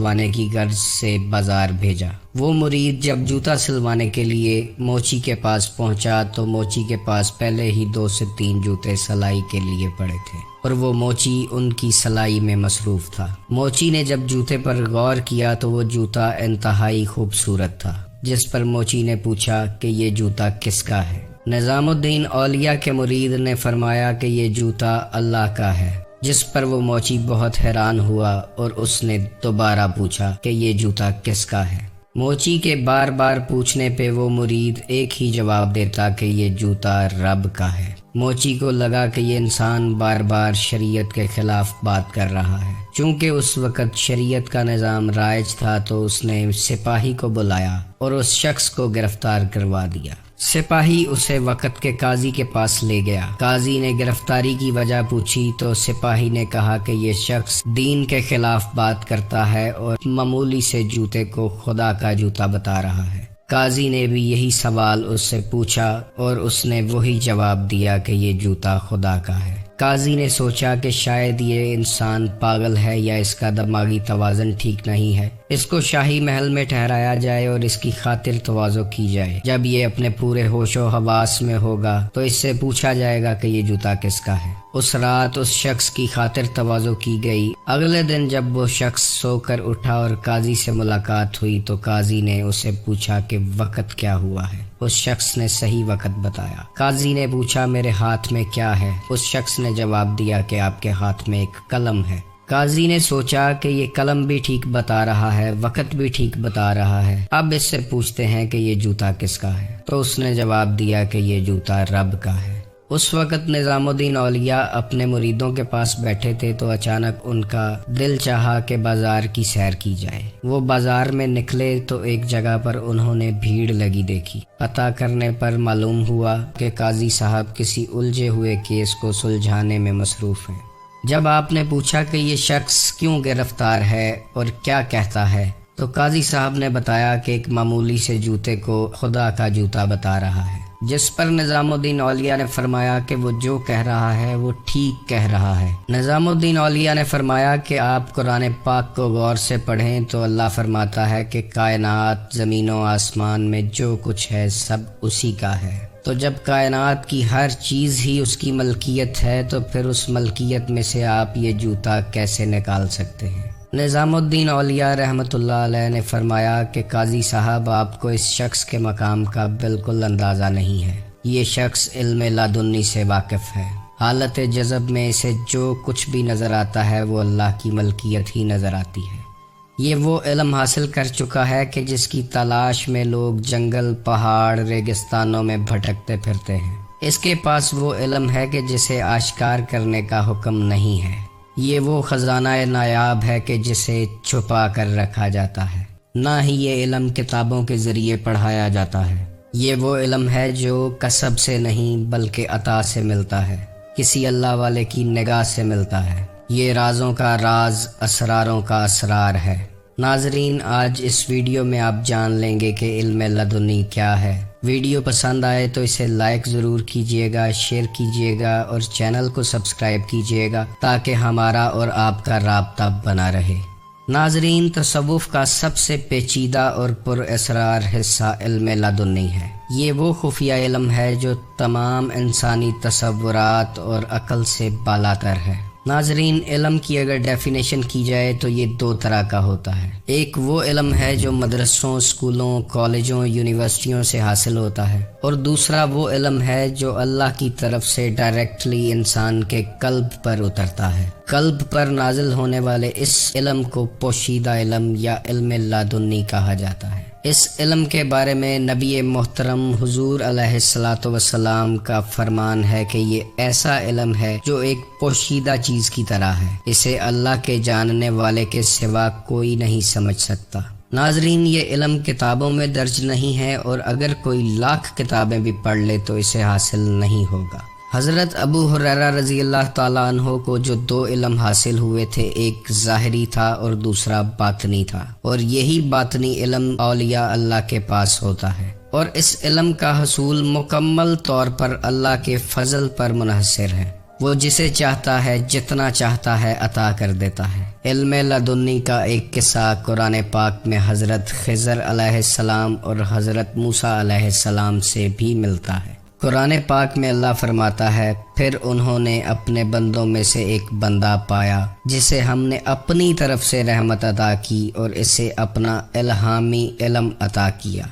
سلوانے کی غرض سے بازار بھیجا۔ وہ مرید جب جوتا سلوانے کے لیے موچی کے پاس پہنچا تو موچی کے پاس پہلے ہی 2 سے 3 جوتے سلائی کے لیے پڑے تھے اور وہ موچی ان کی سلائی میں مصروف تھا۔ موچی نے جب جوتے پر غور کیا تو وہ جوتا انتہائی خوبصورت تھا، جس پر موچی نے پوچھا کہ یہ جوتا کس کا ہے؟ نظام الدین اولیاء کے مرید نے فرمایا کہ یہ جوتا اللہ کا ہے، جس پر وہ موچی بہت حیران ہوا اور اس نے دوبارہ پوچھا کہ یہ جوتا کس کا ہے؟ موچی کے بار بار پوچھنے پہ وہ مرید ایک ہی جواب دیتا کہ یہ جوتا رب کا ہے۔ موچی کو لگا کہ یہ انسان بار بار شریعت کے خلاف بات کر رہا ہے۔ چونکہ اس وقت شریعت کا نظام رائج تھا تو اس نے سپاہی کو بلایا اور اس شخص کو گرفتار کروا دیا۔ سپاہی اسے وقت کے قاضی کے پاس لے گیا۔ قاضی نے گرفتاری کی وجہ پوچھی تو سپاہی نے کہا کہ یہ شخص دین کے خلاف بات کرتا ہے اور معمولی سے جوتے کو خدا کا جوتا بتا رہا ہے۔ قاضی نے بھی یہی سوال اس سے پوچھا اور اس نے وہی جواب دیا کہ یہ جوتا خدا کا ہے۔ قاضی نے سوچا کہ شاید یہ انسان پاگل ہے یا اس کا دماغی توازن ٹھیک نہیں ہے، اس کو شاہی محل میں ٹھہرایا جائے اور اس کی خاطر تواضع کی جائے۔ جب یہ اپنے پورے ہوش و حواس میں ہوگا تو اس سے پوچھا جائے گا کہ یہ جوتا کس کا ہے۔ اس رات اس شخص کی خاطر تواضع کی گئی۔ اگلے دن جب وہ شخص سو کر اٹھا اور قاضی سے ملاقات ہوئی تو قاضی نے اسے پوچھا کہ وقت کیا ہوا ہے؟ اس شخص نے صحیح وقت بتایا۔ قاضی نے پوچھا میرے ہاتھ میں کیا ہے؟ اس شخص نے جواب دیا کہ آپ کے ہاتھ میں ایک قلم ہے۔ قاضی نے سوچا کہ یہ قلم بھی ٹھیک بتا رہا ہے، وقت بھی ٹھیک بتا رہا ہے، اب اس سے پوچھتے ہیں کہ یہ جوتا کس کا ہے؟ تو اس نے جواب دیا کہ یہ جوتا رب کا ہے۔ اس وقت نظام الدین اولیاء اپنے مریدوں کے پاس بیٹھے تھے تو اچانک ان کا دل چاہا کہ بازار کی سیر کی جائے۔ وہ بازار میں نکلے تو ایک جگہ پر انہوں نے بھیڑ لگی دیکھی۔ پتہ کرنے پر معلوم ہوا کہ قاضی صاحب کسی الجھے ہوئے کیس کو سلجھانے میں مصروف ہیں۔ جب آپ نے پوچھا کہ یہ شخص کیوں گرفتار ہے اور کیا کہتا ہے تو قاضی صاحب نے بتایا کہ ایک معمولی سے جوتے کو خدا کا جوتا بتا رہا ہے، جس پر نظام الدین اولیاء نے فرمایا کہ وہ جو کہہ رہا ہے وہ ٹھیک کہہ رہا ہے۔ نظام الدین اولیاء نے فرمایا کہ آپ قرآن پاک کو غور سے پڑھیں تو اللہ فرماتا ہے کہ کائنات، زمین و آسمان میں جو کچھ ہے سب اسی کا ہے۔ تو جب کائنات کی ہر چیز ہی اس کی ملکیت ہے تو پھر اس ملکیت میں سے آپ یہ جوتا کیسے نکال سکتے ہیں؟ نظام الدین اولیاء رحمۃ اللہ علیہ نے فرمایا کہ قاضی صاحب آپ کو اس شخص کے مقام کا بالکل اندازہ نہیں ہے۔ یہ شخص علم لدنی سے واقف ہے۔ حالت جذب میں اسے جو کچھ بھی نظر آتا ہے وہ اللہ کی ملکیت ہی نظر آتی ہے۔ یہ وہ علم حاصل کر چکا ہے کہ جس کی تلاش میں لوگ جنگل، پہاڑ، ریگستانوں میں بھٹکتے پھرتے ہیں۔ اس کے پاس وہ علم ہے کہ جسے آشکار کرنے کا حکم نہیں ہے۔ یہ وہ خزانہ نایاب ہے کہ جسے چھپا کر رکھا جاتا ہے، نہ ہی یہ علم کتابوں کے ذریعے پڑھایا جاتا ہے۔ یہ وہ علم ہے جو کسب سے نہیں بلکہ عطا سے ملتا ہے، کسی اللہ والے کی نگاہ سے ملتا ہے۔ یہ رازوں کا راز، اسراروں کا اسرار ہے۔ ناظرین، آج اس ویڈیو میں آپ جان لیں گے کہ علم لدنی کیا ہے۔ ویڈیو پسند آئے تو اسے لائک ضرور کیجیے گا، شیئر کیجیے گا اور چینل کو سبسکرائب کیجیے گا تاکہ ہمارا اور آپ کا رابطہ بنا رہے۔ ناظرین، تصوف کا سب سے پیچیدہ اور پر اسرار حصہ علم لدنی ہے۔ یہ وہ خفیہ علم ہے جو تمام انسانی تصورات اور عقل سے بالاتر ہے۔ ناظرین، علم کی اگر ڈیفینیشن کی جائے تو یہ 2 طرح کا ہوتا ہے۔ ایک وہ علم ہے جو مدرسوں، اسکولوں، کالجوں، یونیورسٹیوں سے حاصل ہوتا ہے، اور دوسرا وہ علم ہے جو اللہ کی طرف سے ڈائریکٹلی انسان کے قلب پر اترتا ہے۔ قلب پر نازل ہونے والے اس علم کو پوشیدہ علم یا علم لدنی کہا جاتا ہے۔ اس علم کے بارے میں نبی محترم حضور علیہ الصلاۃ والسلام کا فرمان ہے کہ یہ ایسا علم ہے جو ایک پوشیدہ چیز کی طرح ہے، اسے اللہ کے جاننے والے کے سوا کوئی نہیں سمجھ سکتا۔ ناظرین، یہ علم کتابوں میں درج نہیں ہے اور اگر کوئی لاکھ کتابیں بھی پڑھ لے تو اسے حاصل نہیں ہوگا۔ حضرت ابو ہریرہ رضی اللہ تعالیٰ عنہ کو جو 2 علم حاصل ہوئے تھے، ایک ظاہری تھا اور دوسرا باطنی تھا، اور یہی باطنی علم اولیاء اللہ کے پاس ہوتا ہے، اور اس علم کا حصول مکمل طور پر اللہ کے فضل پر منحصر ہے۔ وہ جسے چاہتا ہے جتنا چاہتا ہے عطا کر دیتا ہے۔ علم لدنی کا ایک قصہ قرآن پاک میں حضرت خضر علیہ السلام اور حضرت موسیٰ علیہ السلام سے بھی ملتا ہے۔ قرآن پاک میں اللہ فرماتا ہے، پھر انہوں نے اپنے بندوں میں سے ایک بندہ پایا جسے ہم نے اپنی طرف سے رحمت عطا کی اور اسے اپنا الہامی علم عطا کیا۔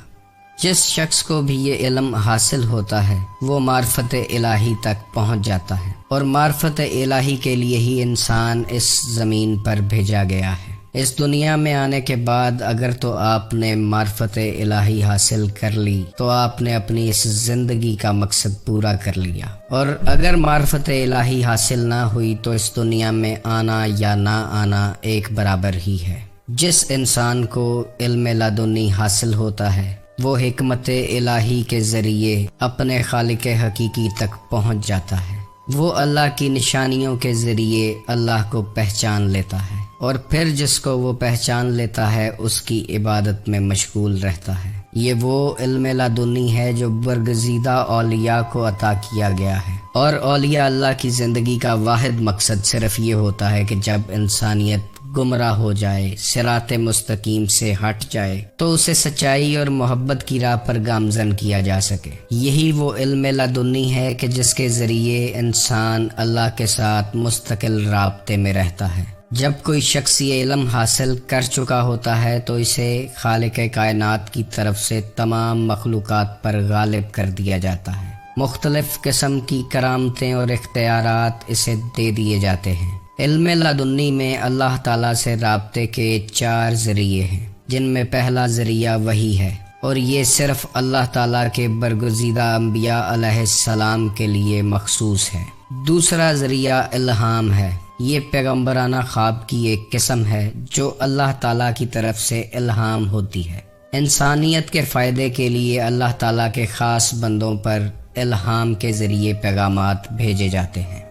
جس شخص کو بھی یہ علم حاصل ہوتا ہے وہ معرفت الہی تک پہنچ جاتا ہے، اور معرفت الہی کے لیے ہی انسان اس زمین پر بھیجا گیا ہے۔ اس دنیا میں آنے کے بعد اگر تو آپ نے معرفت الہی حاصل کر لی تو آپ نے اپنی اس زندگی کا مقصد پورا کر لیا، اور اگر معرفت الہی حاصل نہ ہوئی تو اس دنیا میں آنا یا نہ آنا ایک برابر ہی ہے۔ جس انسان کو علم لدنی حاصل ہوتا ہے وہ حکمت الہی کے ذریعے اپنے خالق حقیقی تک پہنچ جاتا ہے۔ وہ اللہ کی نشانیوں کے ذریعے اللہ کو پہچان لیتا ہے، اور پھر جس کو وہ پہچان لیتا ہے اس کی عبادت میں مشغول رہتا ہے۔ یہ وہ علم لدنی ہے جو برگزیدہ اولیاء کو عطا کیا گیا ہے، اور اولیاء اللہ کی زندگی کا واحد مقصد صرف یہ ہوتا ہے کہ جب انسانیت گمراہ ہو جائے، صراط مستقیم سے ہٹ جائے، تو اسے سچائی اور محبت کی راہ پر گامزن کیا جا سکے۔ یہی وہ علم لدنی ہے کہ جس کے ذریعے انسان اللہ کے ساتھ مستقل رابطے میں رہتا ہے۔ جب کوئی شخص یہ علم حاصل کر چکا ہوتا ہے تو اسے خالق کائنات کی طرف سے تمام مخلوقات پر غالب کر دیا جاتا ہے۔ مختلف قسم کی کرامتیں اور اختیارات اسے دے دیے جاتے ہیں۔ علم لدنی میں اللہ تعالیٰ سے رابطے کے 4 ذریعے ہیں، جن میں پہلا ذریعہ وحی ہے، اور یہ صرف اللہ تعالیٰ کے برگزیدہ انبیاء علیہ السلام کے لیے مخصوص ہے۔ دوسرا ذریعہ الہام ہے۔ یہ پیغمبرانہ خواب کی ایک قسم ہے جو اللہ تعالیٰ کی طرف سے الہام ہوتی ہے۔ انسانیت کے فائدے کے لیے اللہ تعالیٰ کے خاص بندوں پر الہام کے ذریعے پیغامات بھیجے جاتے ہیں۔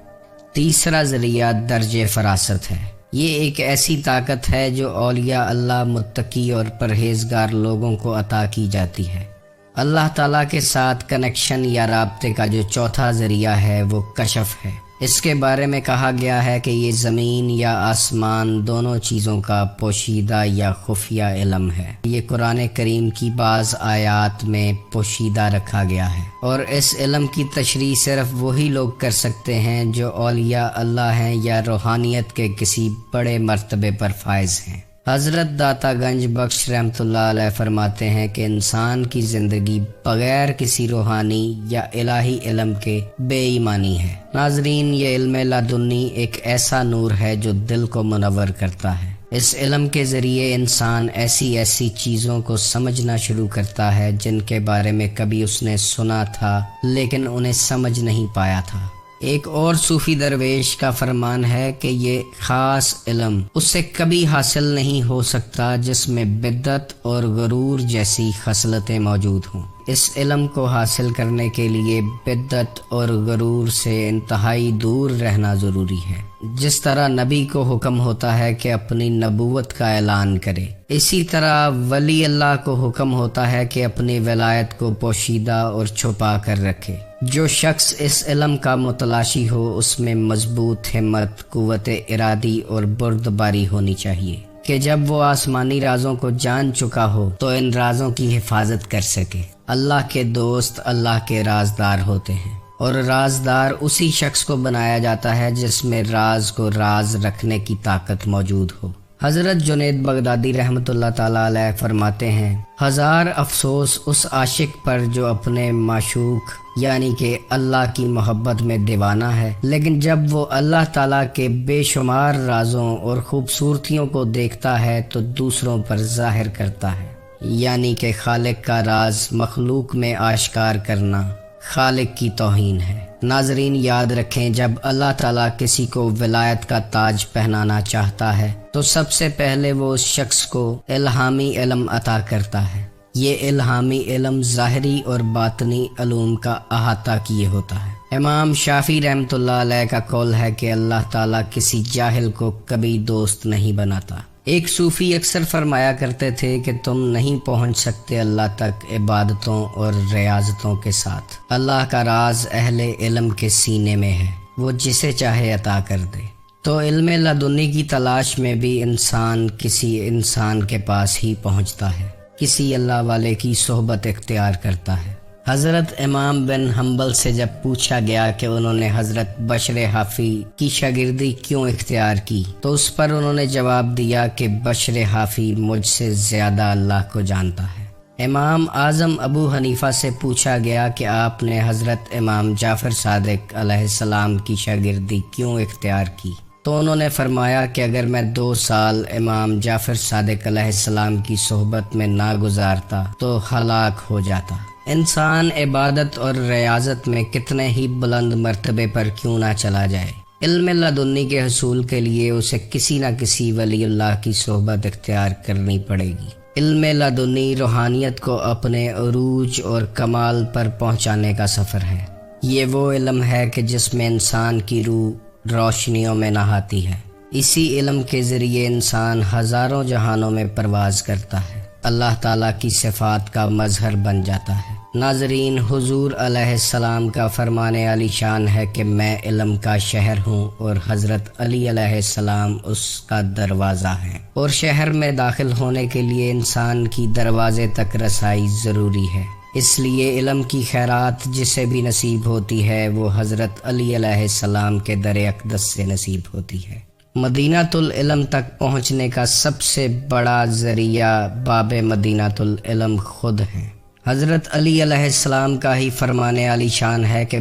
تیسرا ذریعہ درج فراست ہے۔ یہ ایک ایسی طاقت ہے جو اولیاء اللہ، متقی اور پرہیزگار لوگوں کو عطا کی جاتی ہے۔ اللہ تعالیٰ کے ساتھ کنیکشن یا رابطے کا جو چوتھا ذریعہ ہے وہ کشف ہے۔ اس کے بارے میں کہا گیا ہے کہ یہ زمین یا آسمان دونوں چیزوں کا پوشیدہ یا خفیہ علم ہے۔ یہ قرآن کریم کی بعض آیات میں پوشیدہ رکھا گیا ہے، اور اس علم کی تشریح صرف وہی لوگ کر سکتے ہیں جو اولیاء اللہ ہیں یا روحانیت کے کسی بڑے مرتبے پر فائز ہیں۔ حضرت داتا گنج بخش رحمۃ اللہ علیہ فرماتے ہیں کہ انسان کی زندگی بغیر کسی روحانی یا الہی علم کے بے ایمانی ہے۔ ناظرین، یہ علم لدنی ایک ایسا نور ہے جو دل کو منور کرتا ہے۔ اس علم کے ذریعے انسان ایسی چیزوں کو سمجھنا شروع کرتا ہے جن کے بارے میں کبھی اس نے سنا تھا لیکن انہیں سمجھ نہیں پایا تھا۔ ایک اور صوفی درویش کا فرمان ہے کہ یہ خاص علم اس سے کبھی حاصل نہیں ہو سکتا جس میں بدعت اور غرور جیسی خصلتیں موجود ہوں۔ اس علم کو حاصل کرنے کے لیے بدعت اور غرور سے انتہائی دور رہنا ضروری ہے۔ جس طرح نبی کو حکم ہوتا ہے کہ اپنی نبوت کا اعلان کرے، اسی طرح ولی اللہ کو حکم ہوتا ہے کہ اپنی ولایت کو پوشیدہ اور چھپا کر رکھے۔ جو شخص اس علم کا متلاشی ہو اس میں مضبوط ہمت، قوت ارادی اور بردباری ہونی چاہیے کہ جب وہ آسمانی رازوں کو جان چکا ہو تو ان رازوں کی حفاظت کر سکے۔ اللہ کے دوست اللہ کے رازدار ہوتے ہیں، اور رازدار اسی شخص کو بنایا جاتا ہے جس میں راز کو راز رکھنے کی طاقت موجود ہو۔ حضرت جنید بغدادی رحمۃ اللہ تعالیٰ علیہ فرماتے ہیں، ہزار افسوس اس عاشق پر جو اپنے معشوق یعنی کہ اللہ کی محبت میں دیوانہ ہے، لیکن جب وہ اللہ تعالیٰ کے بے شمار رازوں اور خوبصورتیوں کو دیکھتا ہے تو دوسروں پر ظاہر کرتا ہے، یعنی کہ خالق کا راز مخلوق میں آشکار کرنا خالق کی توہین ہے۔ ناظرین، یاد رکھیں، جب اللہ تعالیٰ کسی کو ولایت کا تاج پہنانا چاہتا ہے تو سب سے پہلے وہ اس شخص کو الہامی علم عطا کرتا ہے۔ یہ الہامی علم ظاہری اور باطنی علوم کا احاطہ کیے ہوتا ہے۔ امام شافعی رحمۃ اللہ علیہ کا قول ہے کہ اللہ تعالیٰ کسی جاہل کو کبھی دوست نہیں بناتا۔ ایک صوفی اکثر فرمایا کرتے تھے کہ تم نہیں پہنچ سکتے اللہ تک عبادتوں اور ریاضتوں کے ساتھ۔ اللہ کا راز اہل علم کے سینے میں ہے۔ وہ جسے چاہے عطا کر دے۔ تو علم لدنی کی تلاش میں بھی انسان کسی انسان کے پاس ہی پہنچتا ہے، کسی اللہ والے کی صحبت اختیار کرتا ہے۔ حضرت امام بن حنبل سے جب پوچھا گیا کہ انہوں نے حضرت بشر حافی کی شاگردی کیوں اختیار کی، تو اس پر انہوں نے جواب دیا کہ بشر حافی مجھ سے زیادہ اللہ کو جانتا ہے۔ امام اعظم ابو حنیفہ سے پوچھا گیا کہ آپ نے حضرت امام جعفر صادق علیہ السلام کی شاگردی کیوں اختیار کی، تو انہوں نے فرمایا کہ اگر میں 2 سال امام جعفر صادق علیہ السلام کی صحبت میں نہ گزارتا تو ہلاک ہو جاتا۔ انسان عبادت اور ریاضت میں کتنے ہی بلند مرتبے پر کیوں نہ چلا جائے، علم لدنی کے حصول کے لیے اسے کسی نہ کسی ولی اللہ کی صحبت اختیار کرنی پڑے گی۔ علم لدنی روحانیت کو اپنے عروج اور کمال پر پہنچانے کا سفر ہے۔ یہ وہ علم ہے کہ جس میں انسان کی روح روشنیوں میں نہاتی ہے۔ اسی علم کے ذریعے انسان ہزاروں جہانوں میں پرواز کرتا ہے، اللہ تعالیٰ کی صفات کا مظہر بن جاتا ہے۔ ناظرین، حضور علیہ السلام کا فرمان علی شان ہے کہ میں علم کا شہر ہوں اور حضرت علی علیہ السلام اس کا دروازہ ہے، اور شہر میں داخل ہونے کے لیے انسان کی دروازے تک رسائی ضروری ہے۔ اس لیے علم کی خیرات جسے بھی نصیب ہوتی ہے وہ حضرت علی علیہ السلام کے در اقدس سے نصیب ہوتی ہے۔ مدینۃ العلم تک پہنچنے کا سب سے بڑا ذریعہ باب مدینۃ العلم خود ہے۔ حضرت علی علیہ السلام کا ہی فرمان علی شان ہے کہ